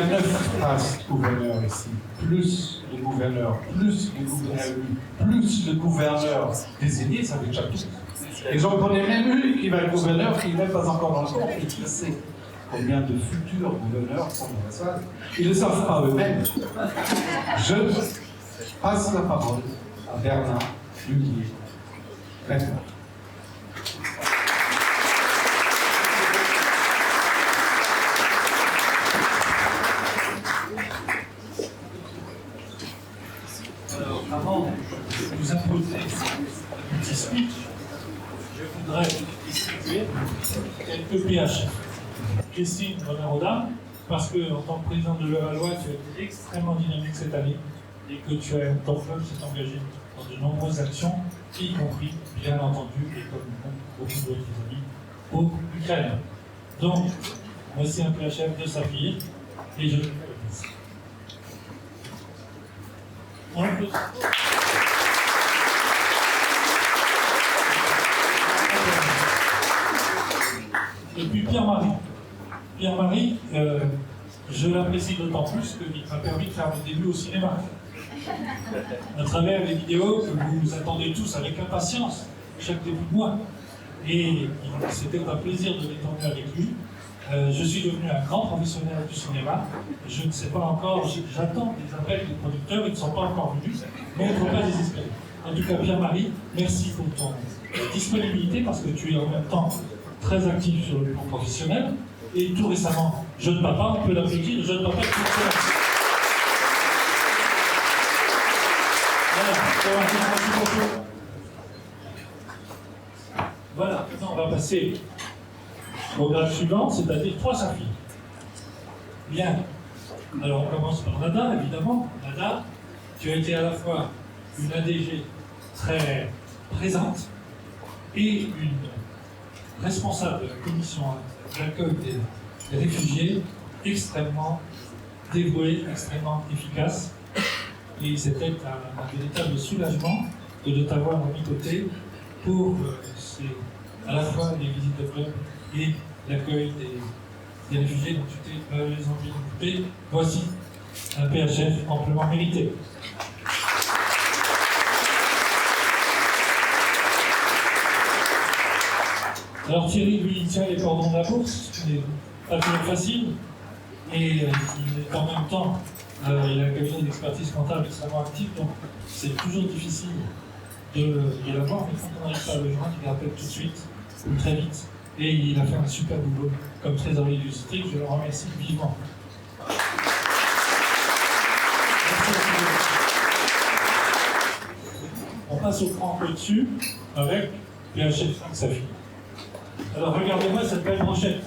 a 9 places gouverneurs ici, plus le gouverneur, plus les gouverneurs, plus le gouverneur désigné, ça fait déjà tout. Et j'en connais même une qui va être gouverneur, qui n'est même pas encore dans le corps, et qui sait combien de futurs gouverneurs sont dans la salle. Ils ne le savent pas eux-mêmes. Je passe la parole à Bernard Luguier. Maintenant. Alors, avant de vous imposer un petit speech, je voudrais distribuer quelques PHF. Christine, honneur aux dames, parce que en tant que président de Levallois, tu as été extrêmement dynamique cette année et que ton club s'est engagé dans de nombreuses actions, y compris, bien entendu, et comme beaucoup de tes amis, pour l'Ukraine. Donc, voici un PHF de Saphir, et je te remercie. On applaudit. Et puis Pierre-Marie. Pierre-Marie, je l'apprécie d'autant plus qu'il m'a permis de faire mon début au cinéma. À travers les vidéos que vous attendez tous avec impatience chaque début de mois. Et c'était un plaisir de l'étendre avec lui. Je suis devenu un grand professionnel du cinéma. Je ne sais pas encore, j'attends des appels des producteurs, ils ne sont pas encore venus, mais il ne faut pas désespérer. En tout cas, Pierre-Marie, merci pour ton disponibilité parce que tu es en même temps très actif sur le plan professionnel. Et tout récemment, Jeune Papa, on peut l'applaudir, le Jeune Papa qui est voilà, maintenant on va passer au grade suivant, c'est-à-dire 3 Saphir. Bien. Alors on commence par Nada, évidemment. Nada, tu as été à la fois une ADG très présente et une responsable de la commission d'accueil des réfugiés extrêmement dévouée, extrêmement efficace. Et c'était un véritable soulagement de t'avoir à mes côtés pour à la fois les visites de club et l'accueil des réfugiés dont tu t'es les envie d'occuper. Voici un PHF amplement mérité. Alors Thierry, lui, il tient les cordons de la bourse, ce qui n'est pas toujours facile, et il est en même temps, il a un cabinet d'expertise comptable extrêmement actif, donc c'est toujours difficile de l'avoir, mais quand on n'arrive pas à le joindre, il rappelle tout de suite, ou très vite, et il a fait un super boulot comme trésorier du district, je le remercie vivement. On passe au cran au-dessus avec PHF 5 Saphir. Alors regardez-moi cette belle brochette.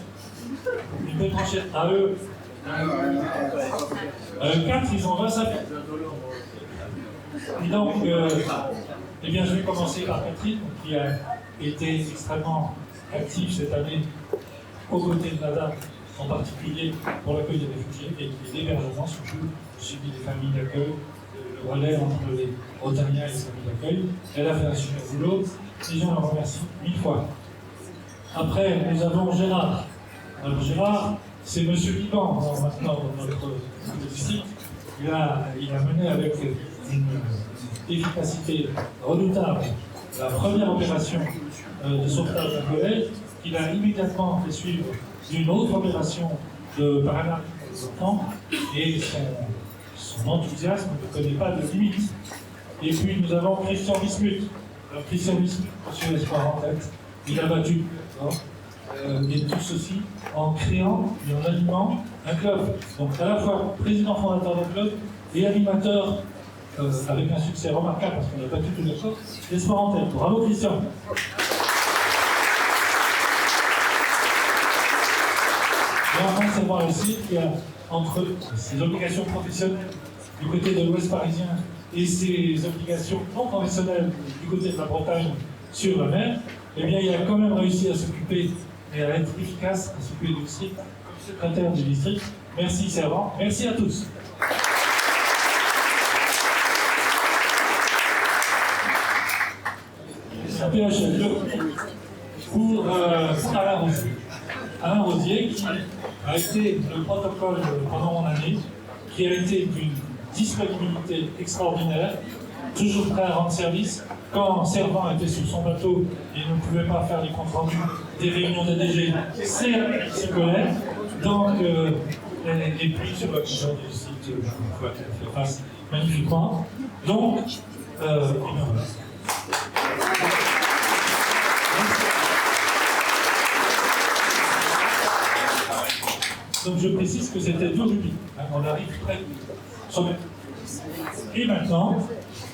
Une belle brochette à eux. 4, ils ont 20 Saphir. Et donc, eh bien, je vais commencer par Catherine, qui a été extrêmement active cette année aux côtés de Nada, en particulier pour l'accueil des réfugiés et l'hébergement, surtout suivi des familles d'accueil, le relais entre les Rotariens et les familles d'accueil. Elle a fait un super boulot et je la remercie 1000 fois. Après, nous avons Gérard. Alors Gérard, c'est Monsieur Liban maintenant dans notre district. Il a mené avec une efficacité redoutable la première opération de sauvetage d'un collège. Il a immédiatement fait suivre d'une autre opération de paralympique des enfants et son enthousiasme ne connaît pas de limite. Et puis nous avons Christian Bismuth. Alors Christian Bismuth, monsieur l'espoir en tête, il a battu et tout ceci en créant et en animant un club. Donc à la fois président fondateur d'un club et animateur avec un succès remarquable parce qu'on n'a pas tout les choses, l'espoir en tête. Bravo Christian. Et enfin c'est moi aussi qui a entre ses obligations professionnelles du côté de l'Ouest parisien et ses obligations non professionnelles du côté de la Bretagne sur la mer, eh bien il a quand même réussi à s'occuper et à être efficace, à s'occuper du district comme secrétaire du district. Merci Servant, merci à tous. Un PHF pour Alain Rossi. Alain Rosier, qui a été le protocole pendant mon année, qui a été d'une disponibilité extraordinaire, toujours prêt à rendre service. Quand un servant était sur son bateau et ne pouvait pas faire les comptes rendus des réunions d'ADG, c'est ses collègues. Donc, et puis sur le genre du site, je vous vois qu'elle fait face magnifiquement. Donc, et bien voilà. Donc je précise que c'était 2 rubis. On arrive près du sommet. Et maintenant,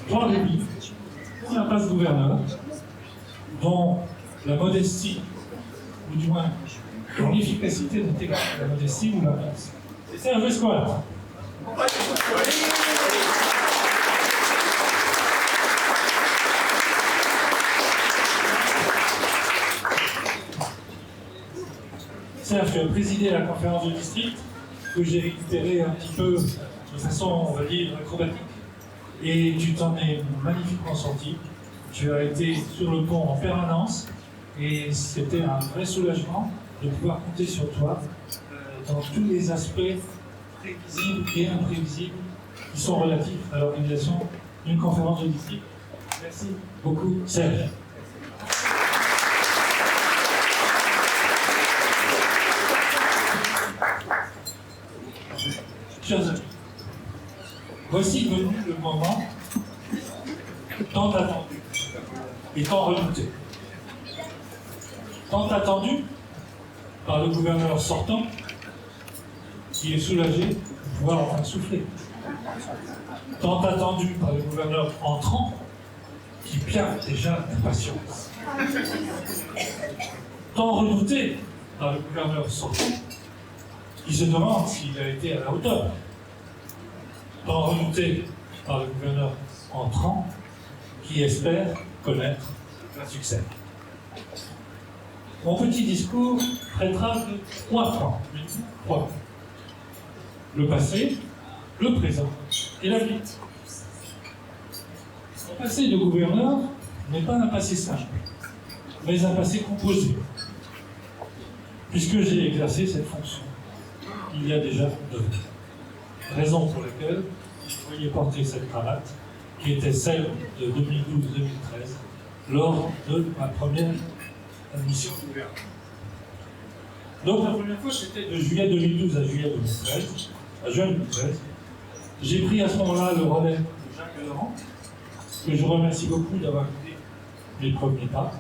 3 rubis, un passe-gouverneur, dont la modestie, ou du moins dont l'efficacité n'est égale à la modestie ou l'inverse. C'est Hervé Squat. Serge, tu as présidé la conférence de district que j'ai récupérée un petit peu de façon, on va dire, acrobatique. Et tu t'en es magnifiquement sorti. Tu as été sur le pont en permanence et c'était un vrai soulagement de pouvoir compter sur toi dans tous les aspects prévisibles et imprévisibles qui sont relatifs à l'organisation d'une conférence de district. Merci beaucoup, Serge. Chers amis, voici venu le moment tant attendu et tant redouté. Tant attendu par le gouverneur sortant, qui est soulagé de pouvoir enfin souffler. Tant attendu par le gouverneur entrant, qui piaffe déjà d'impatience. Tant redouté par le gouverneur sortant, qui se demande s'il a été à la hauteur. Tant redouté par le gouverneur entrant, qui espère connaître un succès. Mon petit discours traitera de 3 points. 3 points. Le passé, le présent et l'avenir. Le passé de gouverneur n'est pas un passé simple, mais un passé composé, puisque j'ai exercé cette fonction il y a déjà 2 ans. Raison pour laquelle je voulais porter cette cravate, qui était celle de 2012-2013, lors de ma première mission de gouverneur. Donc la première fois, c'était de juillet 2012 à juillet 2013, à juin 2013. J'ai pris à ce moment-là le relais de Jacques Laurent, que je remercie beaucoup d'avoir été mes premiers pas.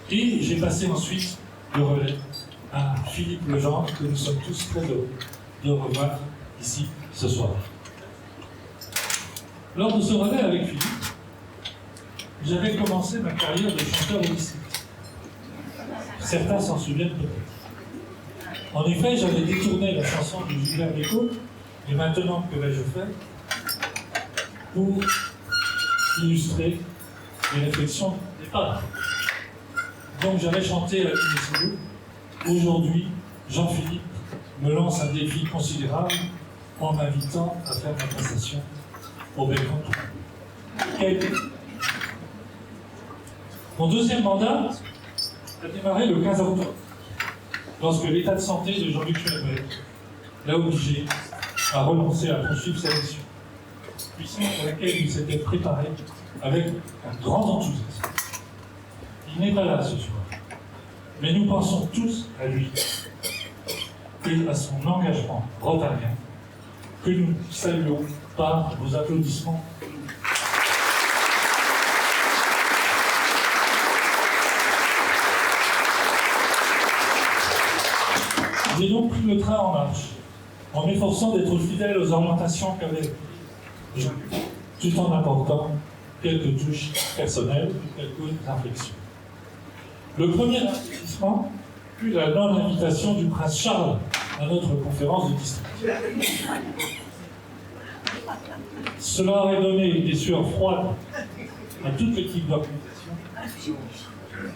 Et j'ai passé ensuite le relais à Philippe Legendre, que nous sommes tous très heureux de revoir ici ce soir. Lors de ce relais avec Philippe, j'avais commencé ma carrière de chanteur au lycée. Certains s'en souviennent peut-être. En effet, j'avais détourné la chanson de Gilbert Bécaud, et maintenant que vais-je faire pour illustrer les réflexions des parents. Donc j'avais chanté à la Vénézuela. Aujourd'hui, Jean-Philippe me lance un défi considérable en m'invitant à faire ma passation au Bécon. Mon deuxième mandat a démarré le 15 octobre, lorsque l'état de santé de Jean-Luc Schmelberg l'a obligé à renoncer à poursuivre sa mission, mission pour laquelle il s'était préparé avec un grand enthousiasme. Il n'est pas là ce soir, mais nous pensons tous à lui et à son engagement rotarien, que nous saluons par vos applaudissements. J'ai donc pris le train en marche, en m'efforçant d'être fidèle aux orientations qu'avait Jean-Luc, tout en apportant quelques touches personnelles et quelques réflexions. Le premier investissement fut la non-invitation du prince Charles à notre conférence de district. Cela aurait donné des sueurs froides à toute l'équipe d'organisation.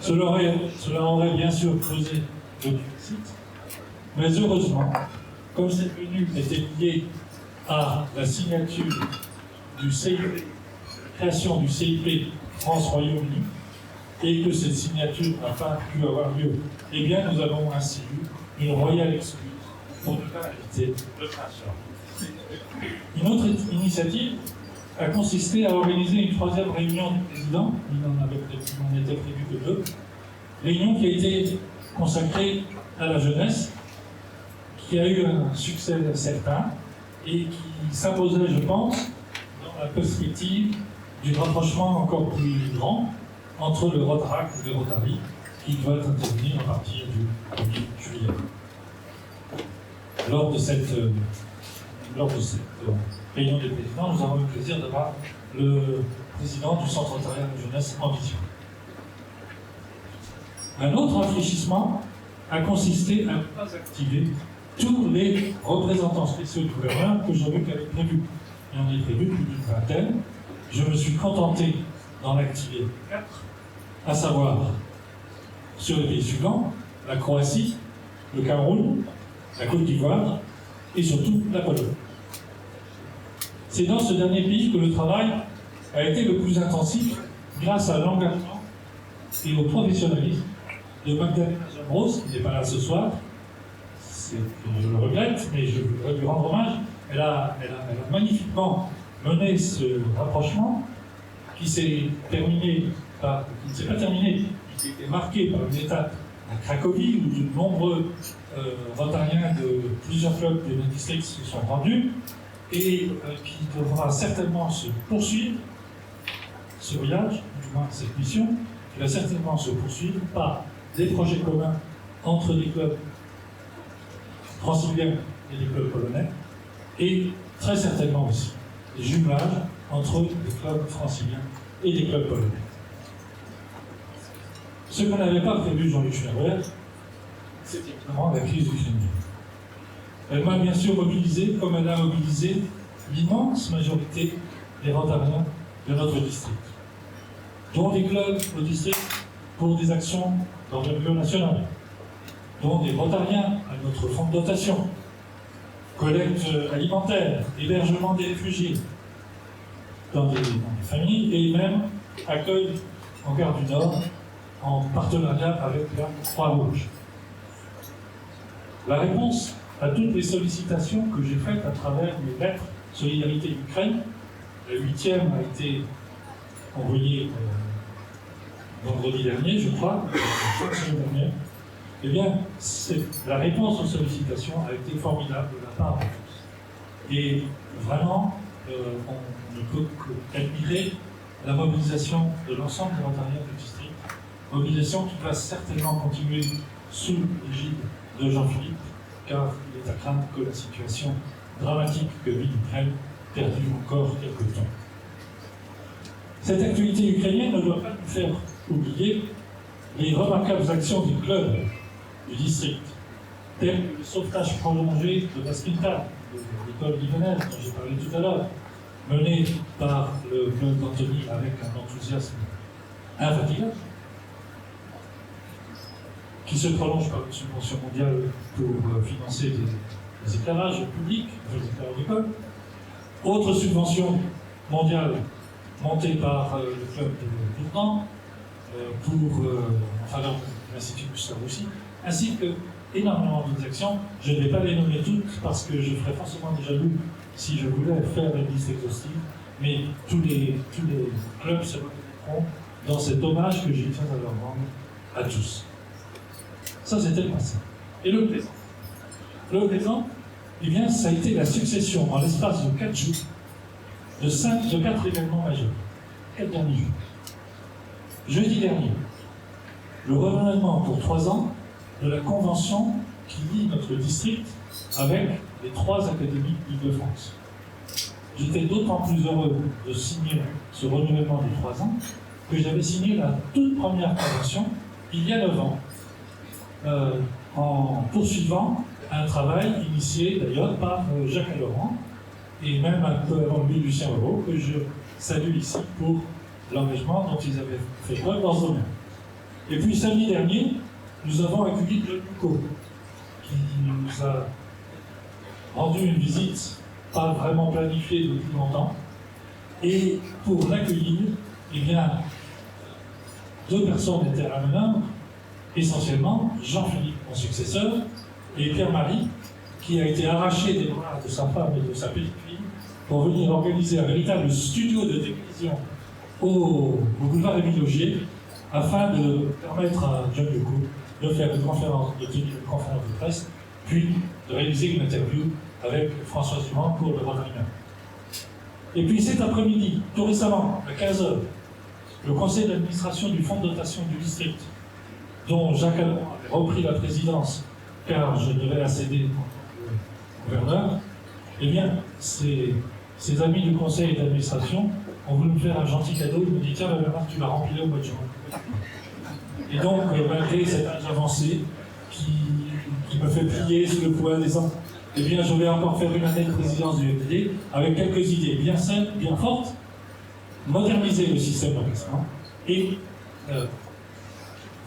Cela aurait bien sûr creusé le déficit, mais heureusement, comme cette venue était liée à la signature du CIP, la création du CIP France-Royaume-Uni, et que cette signature n'a pas pu avoir lieu, eh bien nous avons ainsi eu une royale excuse pour ne pas inviter le prince Charles. Une autre initiative a consisté à organiser une troisième réunion du président, il n'en était prévu que 2, réunion qui a été consacrée à la jeunesse, qui a eu un succès certain et qui s'imposait, je pense, dans la perspective du rapprochement encore plus grand entre le Rotaract et le Rotary, qui doit intervenir à partir du 1er juillet. Lors de cette réunion des présidents, nous avons eu le plaisir d'avoir le président du Centre Rotaract de jeunesse en vision. Un autre infléchissement a consisté à ne pas activer tous les représentants spéciaux du gouvernement que j'avais prévus. Il y en a prévu plus d'une vingtaine. Je me suis contenté d'en activer 4, à savoir, sur les pays suivants, la Croatie, le Cameroun, la Côte d'Ivoire et surtout la Pologne. C'est dans ce dernier pays que le travail a été le plus intensif grâce à l'engagement et au professionnalisme de Magdalena Jambros, qui n'est pas là ce soir. Je le regrette, mais je voudrais lui rendre hommage. Elle a magnifiquement mené ce rapprochement qui ne s'est pas terminé, qui a été marqué par une étape à Cracovie où de nombreux Rotariens de plusieurs clubs des districts se sont rendus et qui devra certainement se poursuivre, ce voyage, du moins cette mission, qui va certainement se poursuivre par des projets communs entre des clubs franciliens et des clubs polonais, et très certainement aussi des jumelages entre des clubs franciliens et des clubs polonais. Ce qu'on n'avait pas prévu, Jean-Luc Schneider, c'est évidemment la crise ukrainienne. Elle m'a bien sûr mobilisé, comme elle a mobilisé l'immense majorité des Rotariens de notre district, dont des clubs au district pour des actions dans le milieu national, dont des Rotariens à notre fonds de dotation, collecte alimentaire, hébergement des réfugiés dans des familles et même accueil en Gare du Nord en partenariat avec la Croix-Rouge. La réponse à toutes les sollicitations que j'ai faites à travers mes lettres Solidarité Ukraine, la 8e a été envoyée vendredi dernier, je crois, la semaine dernière. Eh bien, la réponse aux sollicitations a été formidable de la part de tous. Et vraiment, on ne peut qu'admirer la mobilisation de l'ensemble des Rotariens du district, mobilisation qui va certainement continuer sous l'égide de Jean-Philippe, car il est à craindre que la situation dramatique que vit l'Ukraine perdure encore quelques temps. Cette actualité ukrainienne ne doit pas nous faire oublier les remarquables actions du club du district, telles que le sauvetage prolongé de Vaspinta, de l'école lyonnaise dont j'ai parlé tout à l'heure, mené par le club d'Antony avec un enthousiasme infatigable, qui se prolonge par une subvention mondiale pour financer des éclairages publics, des éclairages d'école. Autre subvention mondiale montée par le club de Vietnam en faveur de l'Institut Gustave Roussy, ainsi que énormément d'autres actions. Je ne vais pas les nommer toutes parce que je ferais forcément des jaloux si je voulais faire une liste exhaustive, mais tous les clubs se reconnaîtront dans cet hommage que j'ai tiens à leur rendre à tous. Ça, c'était le passé. Et le présent. Le présent, eh bien, ça a été la succession, en l'espace de 4 jours, de 4 événements majeurs. 4 derniers jours. Jeudi dernier, le renouvellement pour 3 ans de la convention qui lie notre district avec les 3 académies d'Île-de-France. J'étais d'autant plus heureux de signer ce renouvellement de 3 ans que j'avais signé la toute première convention il y a 9 ans, en poursuivant un travail initié d'ailleurs par Jacques Laurent et même un peu avant lui Lucien Leroux, que je salue ici pour l'engagement dont ils avaient fait preuve dans ce domaine. Et puis samedi dernier, nous avons accueilli Claude Lucot, qui nous a rendu une visite pas vraiment planifiée depuis longtemps. Et pour l'accueillir, eh bien, 2 personnes étaient à l'honneur, essentiellement Jean-Philippe, mon successeur, et Pierre-Marie, qui a été arraché des bras de sa femme et de sa petite fille pour venir organiser un véritable studio de télévision au boulevard Émile Augier, afin de permettre à John Yoko de faire une conférence de presse, puis de réaliser une interview avec François Dumont pour le Rhône. Et puis cet après-midi, tout récemment, à 15h, le conseil d'administration du fonds de dotation du district, dont Jacques Allemand avait repris la présidence, car je devais la céder au gouverneur, eh bien, ces amis du conseil d'administration ont voulu me faire un gentil cadeau. Ils m'ont dit: tiens, Bernard, tu vas remplir au mois de juin. Et donc, malgré cette avancée qui me fait plier sous le poids des ans, eh bien, je vais encore faire une année de présidence du FDD avec quelques idées bien simples, bien fortes, moderniser le système d'encaissement et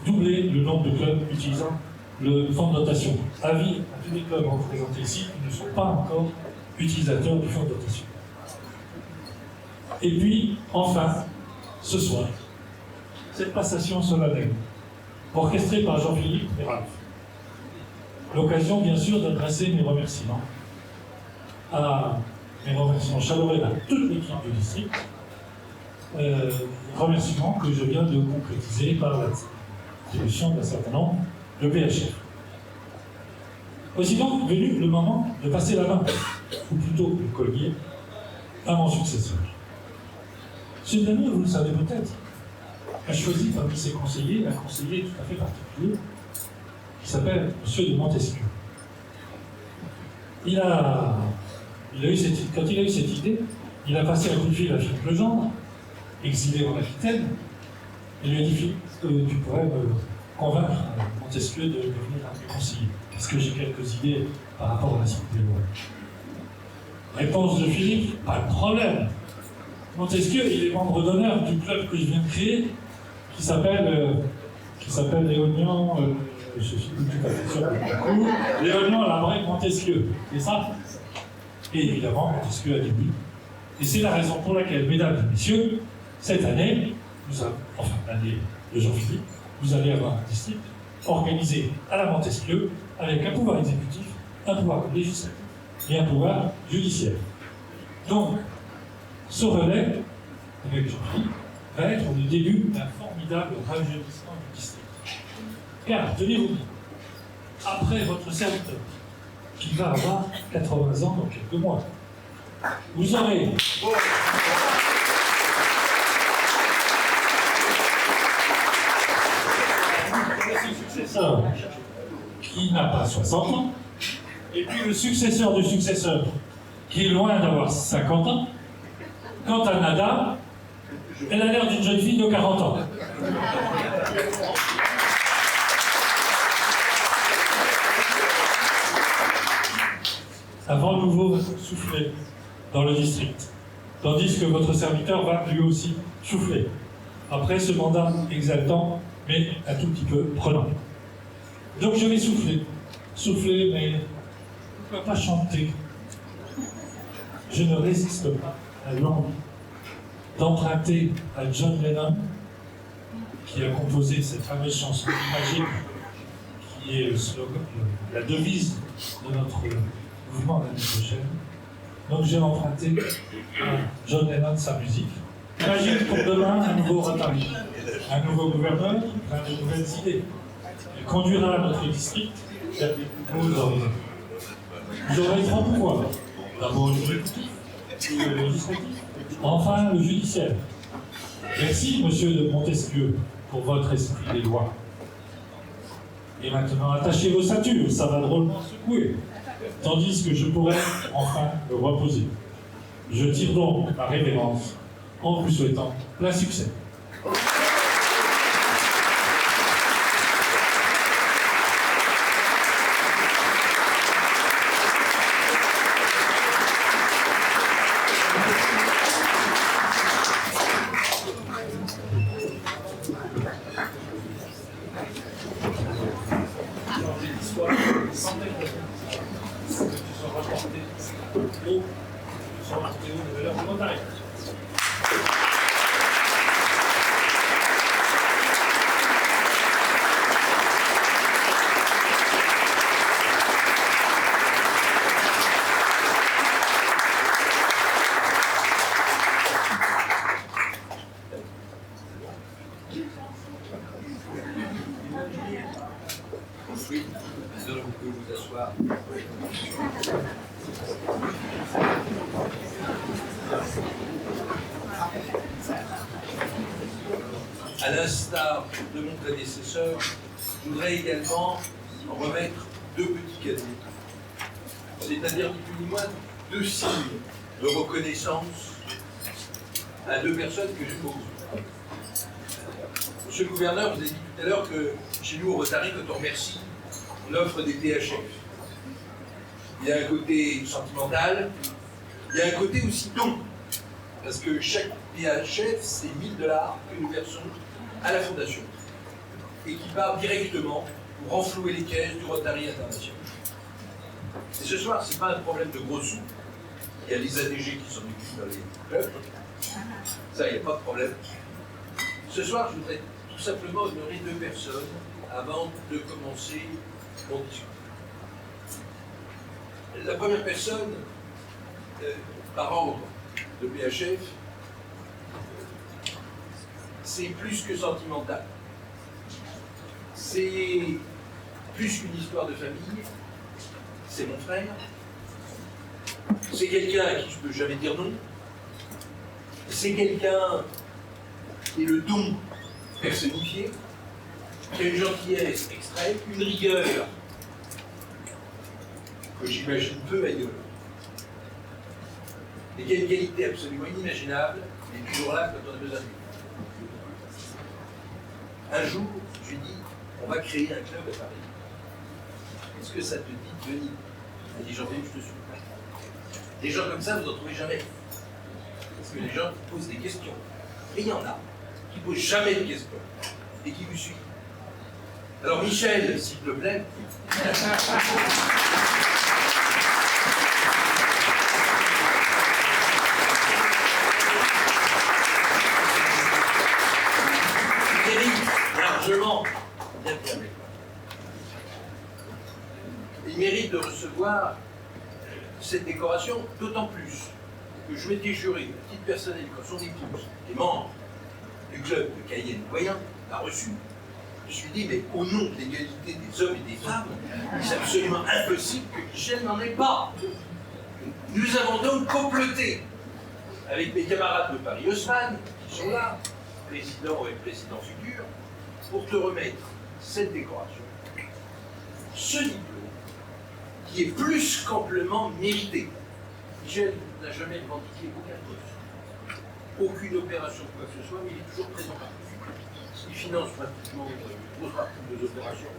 doubler le nombre de clubs utilisant le fonds de dotation. Avis à tous les clubs représentés ici qui ne sont pas encore utilisateurs du fonds de dotation. Et puis, enfin, ce soir, cette passation solennelle, orchestrée par Jean-Philippe et Ralph. L'occasion, bien sûr, d'adresser mes remerciements chaleureux à toute l'équipe du district, remerciements que je viens de concrétiser par la distribution d'un certain nombre de PHF. Aussi donc venu le moment de passer la main, ou plutôt le collier, à mon successeur. Ce dernier, vous le savez peut-être, a choisi parmi ses conseillers un conseiller tout à fait particulier qui s'appelle M. de Montesquieu. Quand il a eu cette idée, il a passé un coup de fil à Philippe Legendre, exilé en Aquitaine, et lui a dit: Philippe, tu pourrais me convaincre Montesquieu de devenir un mes conseiller, parce que j'ai quelques idées par rapport à la suite des lois. Réponse de Philippe: pas de problème. Montesquieu, il est membre d'honneur du club que je viens de créer, qui s'appelle Léognan, je suis tout à fait sûr du coup, Léognan Labrec Montesquieu, c'est ça? Et évidemment, Montesquieu a dit oui. Et c'est la raison pour laquelle, mesdames et messieurs, cette année, l'année de Jean-Philippe, vous allez avoir un district organisé à la Montesquieu, avec un pouvoir exécutif, un pouvoir législatif et un pouvoir judiciaire. Donc, ce relais, avec Jean-Philippe, va être le début d'un formidable rajeunissement du district. Car, tenez-vous bien, après votre serviteur, qui va avoir 80 ans dans quelques mois, vous aurez un successeur qui n'a pas 60 ans, et puis le successeur du successeur qui est loin d'avoir 50 ans. Quant à Nada, elle a l'air d'une jeune fille de 40 ans. Un vent nouveau va souffler dans le district, tandis que votre serviteur va lui aussi souffler, après ce mandat exaltant, mais un tout petit peu prenant. Donc je vais souffler, mais je ne peux pas chanter. Je ne résiste pas à l'envie d'emprunter à John Lennon, qui a composé cette fameuse chanson magique, qui est le slogan, la devise de notre mouvement l'année prochaine. Donc j'ai emprunté à John Lennon sa musique. Imagine pour demain un nouveau Rotary, un nouveau gouverneur, plein de nouvelles idées. Il conduira notre district vers des nouveaux horizons. Vous aurez 3 pouvoirs. D'abord l'exécutif, le législatif, enfin le judiciaire. Merci, monsieur de Montesquieu, pour votre esprit des lois. Et maintenant, attachez vos ceintures, ça va drôlement secouer, tandis que je pourrais enfin me reposer. Je tire donc ma révérence en vous souhaitant plein succès. Oui, vous pouvez vous asseoir. À l'instar de mon prédécesseur, je voudrais également en remettre deux petits cadeaux. C'est-à-dire ni plus ni moins deux signes de reconnaissance à deux personnes que j'aime beaucoup. Monsieur le gouverneur, vous avez dit tout à l'heure que chez nous au Rotary, quand on remercie, on offre des PHF. Il y a un côté sentimental, il y a un côté aussi don. Parce que chaque PHF, c'est 1 000 $ que nous versons à la Fondation. Et qui part directement pour renflouer les caisses du Rotary International. Et ce soir, ce n'est pas un problème de gros sous. Il y a les ADG qui s'en occupent dans les clubs. Ça, il n'y a pas de problème. Ce soir, je voudrais tout simplement honorer deux personnes avant de commencer mon discours. La première personne, par ordre de PHF, c'est plus que sentimental. C'est plus qu'une histoire de famille. C'est mon frère. C'est quelqu'un à qui je ne peux jamais dire non. C'est quelqu'un qui est le don personnifié, qui a une gentillesse extrême, une rigueur que j'imagine peu ailleurs. Et qui a une qualité absolument inimaginable, mais toujours là quand on a besoin de lui. Un jour, je lui ai dit, on va créer un club à Paris. Est-ce que ça te dit de venir? Il m'a dit, Jean-Philippe, je te suis. Des gens comme ça, vous n'en trouvez jamais. Parce que les gens qui posent des questions. Et il y en a qui ne posent jamais de questions et qui vous suivent. Alors Michel, s'il te plaît. Il mérite largement, bien avec moi. Il mérite de recevoir cette décoration, d'autant plus que je m'étais juré, à titre personnel, quand son épouse est membre du club de Cayenne-Noyen, l'a reçu. Je me suis dit, mais au nom de l'égalité des hommes et des femmes, c'est absolument impossible que Michel n'en ait pas. Nous avons donc comploté avec mes camarades de Paris Haussmann, qui sont là, président et président futur, pour te remettre cette décoration, ce diplôme, qui est plus qu'amplement mérité. Michel n'a jamais revendiqué aucun poste, aucune opération de quoi que ce soit, mais il est toujours présent partout. Il finance pratiquement une grosse partie de nos opérations,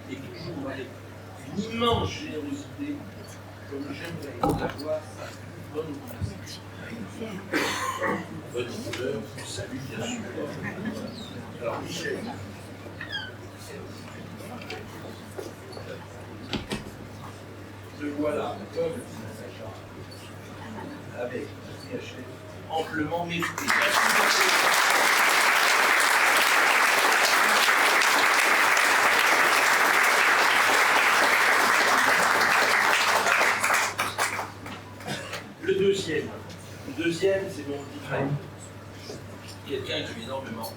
et toujours avec une immense générosité, comme j'aimerais la voir dans nos pays. Votre honneur, salut bien sûr. Alors Michel. Le voilà, comme avec un PHF amplement mérité. Le deuxième, c'est mon petit frère. Quelqu'un qui énormément,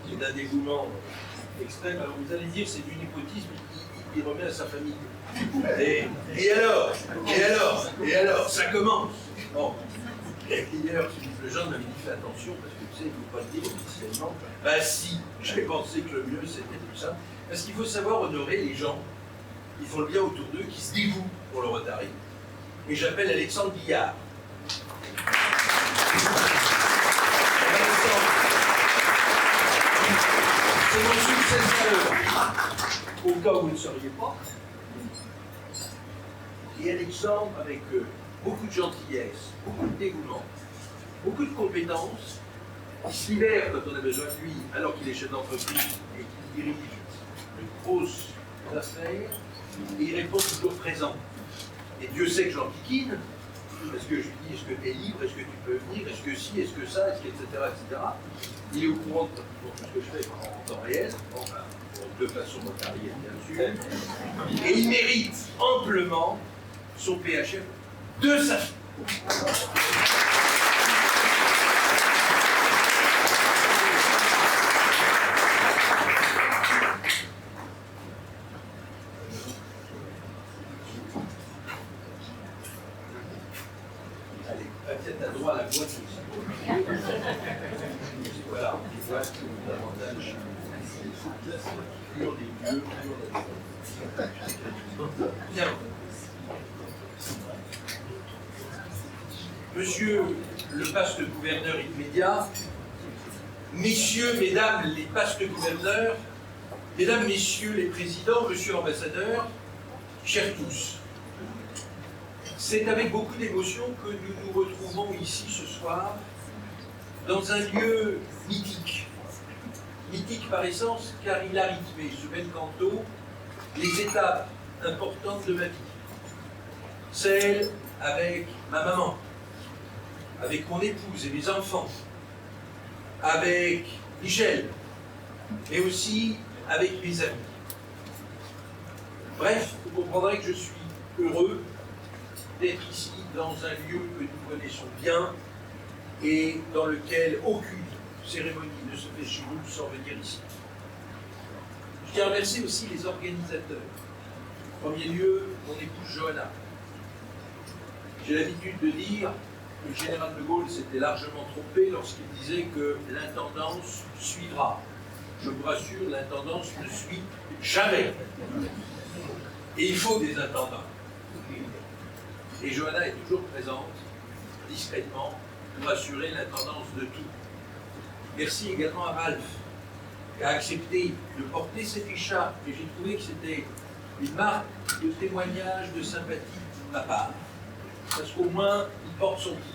qui est d'un dévouement extrême. Alors vous allez dire, c'est du népotisme, il remet à sa famille. Et alors, ça commence. Bon. Et hier, le Jean m'avait dit, fais attention, parce que tu sais, il ne faut pas le dire officiellement. Bah si, j'ai pensé que le mieux, c'était tout ça. Parce qu'il faut savoir honorer les gens qui font le bien autour d'eux, qui se dévouent pour le Rotary. Et j'appelle Alexandre Guillard. C'est mon successeur, au cas où vous ne sauriez pas. Et Alexandre, avec beaucoup de gentillesse, beaucoup de dévouement, beaucoup de compétences, il se libère quand on a besoin de lui, alors qu'il est chef d'entreprise et qu'il dirige de grosses affaires, et il répond toujours présent. Et Dieu sait que j'en piquine, parce que je lui dis, est-ce que tu es libre, est-ce que tu peux venir, est-ce que si, est-ce que ça, est-ce que, etc. Il est au courant de tout ce que je fais en temps réel, enfin, de façon notariée, bien sûr, et il mérite amplement son PHF de sa vie. peut-être à droite à la boîte aussi. Voilà, les boîtes ont davantage pur des lieux, bien. Monsieur le paste gouverneur immédiat, messieurs, mesdames les pastes gouverneurs, mesdames, messieurs les présidents, monsieur l'ambassadeur, chers tous, c'est avec beaucoup d'émotion que nous nous retrouvons ici ce soir dans un lieu mythique. Mythique par essence car il a rythmé ce bel canto les étapes importantes de ma vie. Celle avec ma maman, avec mon épouse et mes enfants, avec Michel, mais aussi avec mes amis. Bref, vous comprendrez que je suis heureux d'être ici dans un lieu que nous connaissons bien et dans lequel aucune cérémonie ne se fait chez nous sans venir ici. Je tiens à remercier aussi les organisateurs. En premier lieu, mon épouse Johanna. J'ai l'habitude de dire que le général de Gaulle s'était largement trompé lorsqu'il disait que l'intendance suivra. Je vous rassure, l'intendance ne suit jamais. Et il faut des intendants. Et Johanna est toujours présente, discrètement, pour assurer l'intendance de tout. Merci également à Ralph, qui a accepté de porter cette écharpe. Et j'ai trouvé que c'était une marque de témoignage de sympathie de ma part. Parce qu'au moins, il porte son titre.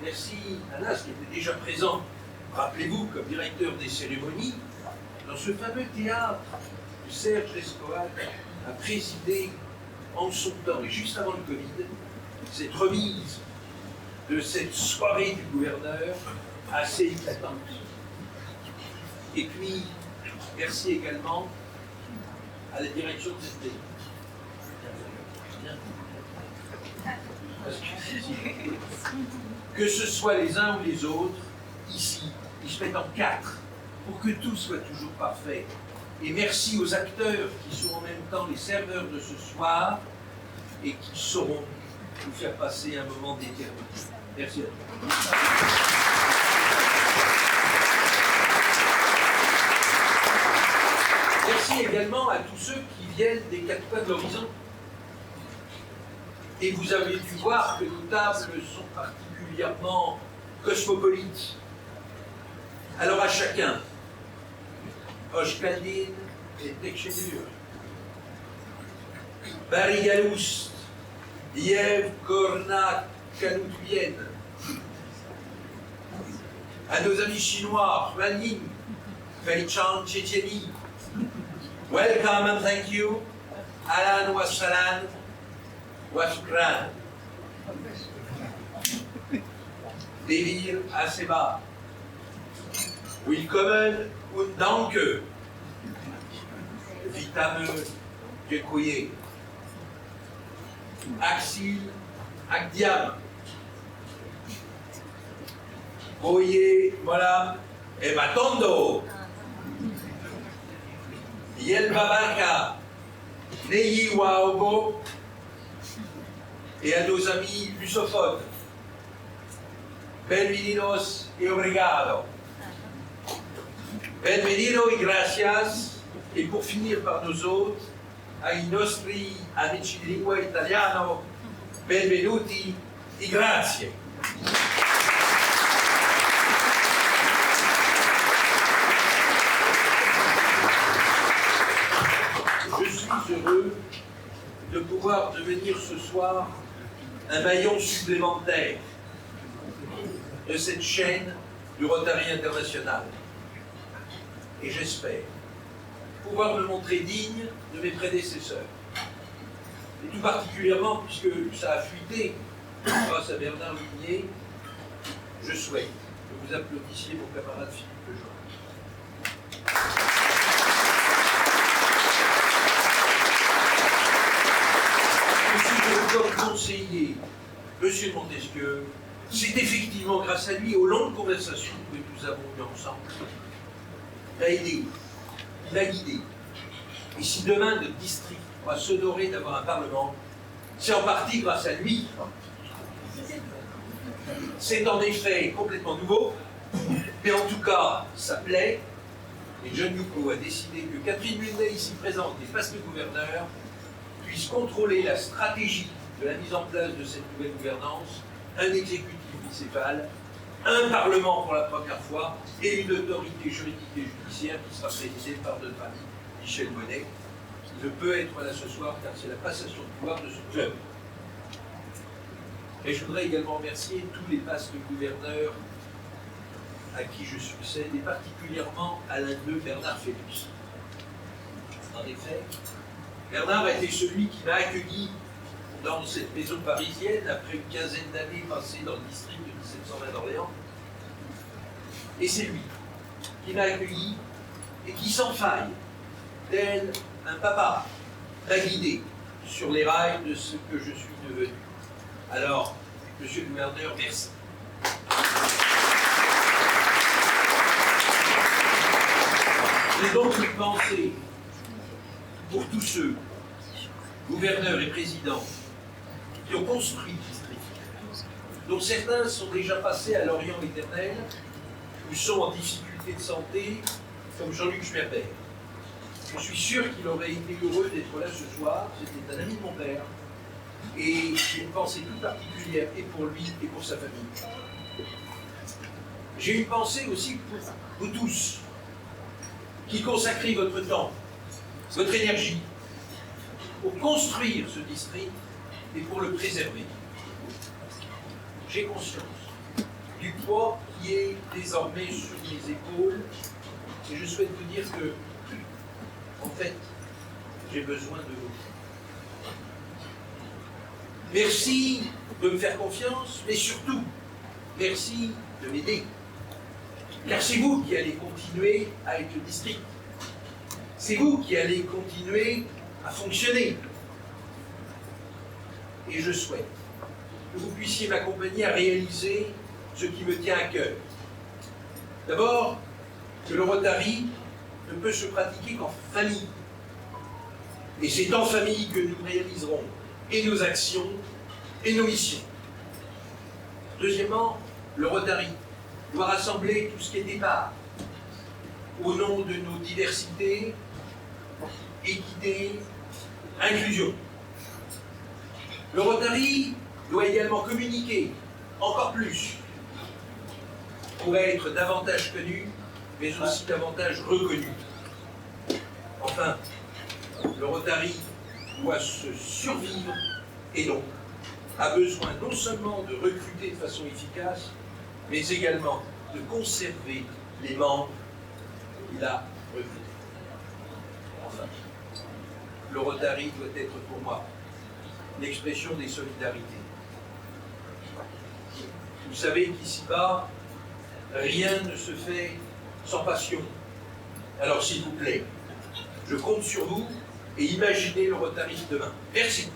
Merci à Nas, qui était déjà présent, rappelez-vous, comme directeur des cérémonies, dans ce fameux théâtre que Serge Escoat a présidé en son temps, et juste avant le Covid, cette remise de cette soirée du gouverneur assez éclatante. Et puis, merci également à la direction de cette télé. Que ce soit les uns ou les autres, ici, ils se mettent en quatre pour que tout soit toujours parfait. Et merci aux acteurs qui sont en même temps les serveurs de ce soir et qui sauront nous faire passer un moment d'éternité. Merci à tous. Merci également à tous ceux qui viennent des quatre coins de l'horizon. Et vous avez dû voir que nos tables sont particulièrement cosmopolites. Alors à chacun, Oshkaldin et Tekchedur, Barigalous, Yev, Korna, Kanoutouyen, à nos amis chinois, Huan Yin, Felichan, Tchétchénie, welcome and thank you, Alan Wassalan, Washukran, Devir Aseba, Willkommen und Danke, Vitame Djekoye, Axil Agdiam, Boye Molam et Matondo, Yelbabaka, Neyi Waobo, et à nos amis lusophones, Benvenidos y obrigado. Benvenido y gracias. Et pour finir par nos hôtes, ai nostri amici di lingua italiano, benvenuti y grazie. Je suis heureux de pouvoir devenir ce soir un maillon supplémentaire de cette chaîne du Rotary International. Et j'espère pouvoir me montrer digne de mes prédécesseurs. Et tout particulièrement, puisque ça a fuité grâce à Bernard Ligné, je souhaite que vous applaudissiez mon camarade Philippe Lejeune. Comme conseiller, Monsieur Montesquieu, c'est effectivement grâce à lui, aux longues conversations que nous avons eues ensemble, il m'a aidé, il m'a guidé. Et si demain notre district va s'honorer d'avoir un Parlement, c'est en partie grâce à lui. C'est en effet complètement nouveau, mais en tout cas, ça plaît. Et John Yuko a décidé que Catherine Mulnet, ici présente, et face le gouverneur, puisse contrôler la stratégie de la mise en place de cette nouvelle gouvernance, un exécutif bicéphale, un parlement pour la première fois, et une autorité juridique et judiciaire qui sera présidée par notre ami Michel Bonnet, qui ne peut être là ce soir car c'est la passation de pouvoir de ce club. Et je voudrais également remercier tous les vastes gouverneurs à qui je succède, et particulièrement à l'un d'eux, Bernard Phébus. En effet, Bernard a été celui qui m'a accueilli dans cette maison parisienne après une quinzaine d'années passées dans le district de 1720 d'Orléans. Et c'est lui qui m'a accueilli et qui, sans faille, tel un papa, m'a guidé sur les rails de ce que je suis devenu. Alors, monsieur le gouverneur, merci. J'ai donc une pensée pour tous ceux, gouverneurs et présidents, qui ont construit le district, dont certains sont déjà passés à l'Orient éternel ou sont en difficulté de santé, comme Jean-Luc Schmerber. Je suis sûr qu'il aurait été heureux d'être là ce soir, c'était un ami de mon père, et j'ai une pensée toute particulière et pour lui et pour sa famille. J'ai une pensée aussi pour vous tous, qui consacrez votre temps, votre énergie, pour construire ce district et pour le préserver. J'ai conscience du poids qui est désormais sur mes épaules, et je souhaite vous dire que, en fait, j'ai besoin de vous. Merci de me faire confiance, mais surtout, merci de m'aider. Car c'est vous qui allez continuer à être le district. C'est vous qui allez continuer à fonctionner. Et je souhaite que vous puissiez m'accompagner à réaliser ce qui me tient à cœur. D'abord, que le Rotary ne peut se pratiquer qu'en famille. Et c'est en famille que nous réaliserons et nos actions et nos missions. Deuxièmement, le Rotary doit rassembler tout ce qui est départ, au nom de nos diversités, équité, inclusion. Le Rotary doit également communiquer encore plus pour être davantage connu, mais aussi davantage reconnu. Enfin, le Rotary doit se survivre et donc a besoin non seulement de recruter de façon efficace, mais également de conserver les membres qu'il a recrutés. Enfin, le Rotary doit être pour moi l'expression des solidarités. Vous savez qu'ici-bas, rien ne se fait sans passion. Alors s'il vous plaît, je compte sur vous et imaginez le Rotary demain. Merci.